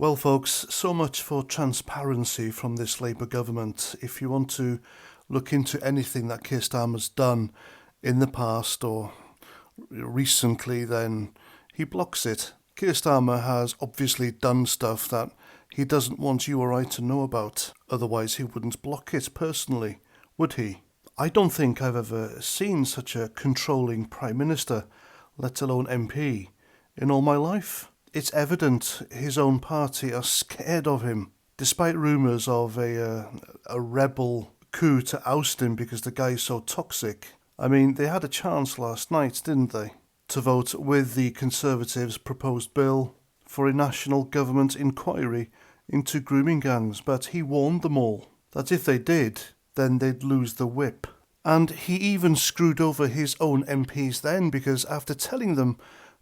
Well, folks, so much for transparency from this Labour government. If you want to look into anything that Keir Starmer's done in the past or recently, then he blocks it. Keir Starmer has obviously done stuff that he doesn't want you or I to know about. Otherwise, he wouldn't block it personally, would he? I don't think I've ever seen such a controlling Prime Minister, let alone MP, in all my life. It's evident his own party are scared of him, despite rumours of a rebel coup to oust him because the guy's so toxic. I mean, they had a chance last night, didn't they, to vote with the Conservatives' proposed bill for a national government inquiry into grooming gangs, but he warned them all that if they did, then they'd lose the whip. And he even screwed over his own MPs then, because after telling them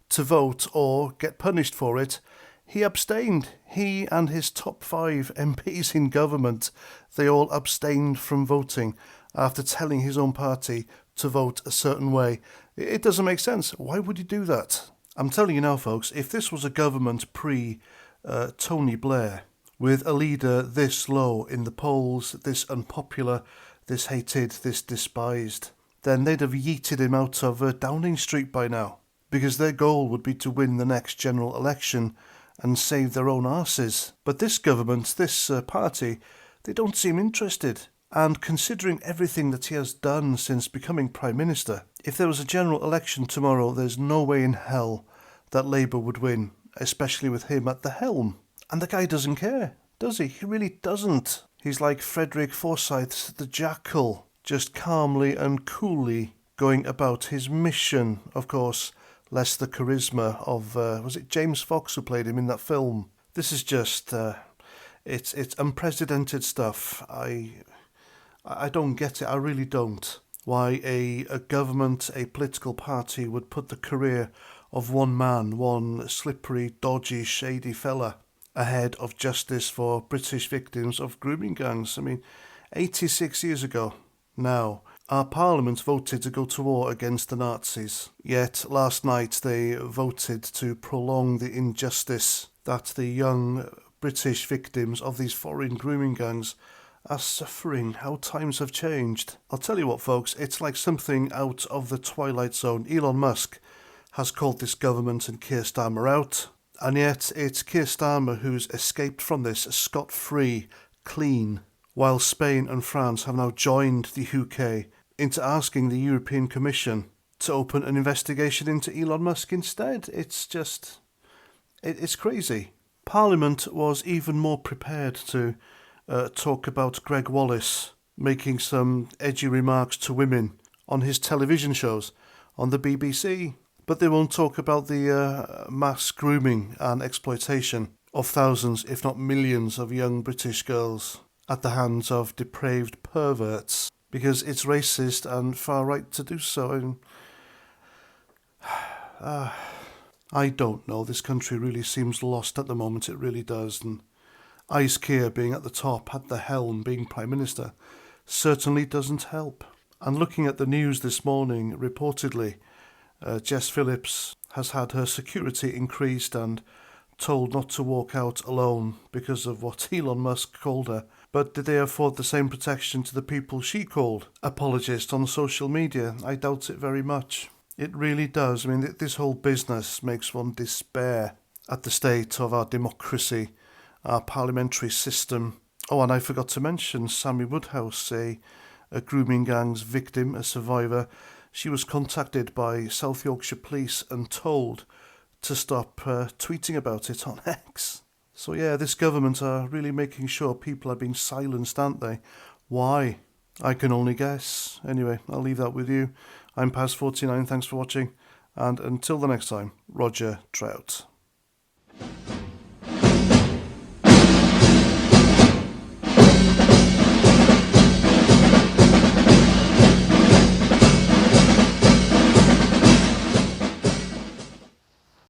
to vote or get punished for it, he abstained. He and his top 5 MPs in government, they all abstained from voting after telling his own party to vote a certain way. It doesn't make sense. Why would he do that? I'm telling you now, folks, if this was a government pre-Tony Blair, with a leader this low in the polls, this unpopular, this hated, this despised, then they'd have yeeted him out of Downing Street by now, because their goal would be to win the next general election and save their own arses. But this government, this party, they don't seem interested. And considering everything that he has done since becoming Prime Minister, if there was a general election tomorrow, there's no way in hell that Labour would win, especially with him at the helm. And the guy doesn't care, does he? He really doesn't. He's like Frederick Forsyth's The Jackal, just calmly and coolly going about his mission, of course, less the charisma of, was it James Fox who played him in that film? This is just, it's unprecedented stuff. I don't get it, I really don't. Why a government, a political party would put the career of one man, one slippery, dodgy, shady fella, ahead of justice for British victims of grooming gangs. I mean, 86 years ago now, our Parliament voted to go to war against the Nazis. Yet last night they voted to prolong the injustice that the young British victims of these foreign grooming gangs are suffering. How times have changed. I'll tell you what, folks, it's like something out of the Twilight Zone. Elon Musk has called this government and Keir Starmer out, and yet it's Keir Starmer who's escaped from this scot-free, clean, while Spain and France have now joined the UK into asking the European Commission to open an investigation into Elon Musk instead. It's just, it's crazy. Parliament was even more prepared to talk about Greg Wallace making some edgy remarks to women on his television shows on the BBC. But they won't talk about the mass grooming and exploitation of thousands, if not millions, of young British girls at the hands of depraved perverts, because it's racist and far-right to do so. And I don't know. This country really seems lost at the moment. It really does. And Keir being at the top, at the helm, being Prime Minister, certainly doesn't help. And looking at the news this morning, reportedly, Jess Phillips has had her security increased and told not to walk out alone because of what Elon Musk called her. But did they afford the same protection to the people she called apologists on social media? I doubt it very much. It really does. I mean, this whole business makes one despair at the state of our democracy, our parliamentary system. Oh, and I forgot to mention Sammy Woodhouse, a grooming gang's victim, a survivor. She was contacted by South Yorkshire Police and told to stop tweeting about it on X. So yeah, this government are really making sure people are being silenced, aren't they? Why? I can only guess. Anyway, I'll leave that with you. I'm Paz49, thanks for watching, and until the next time, Roger Trout.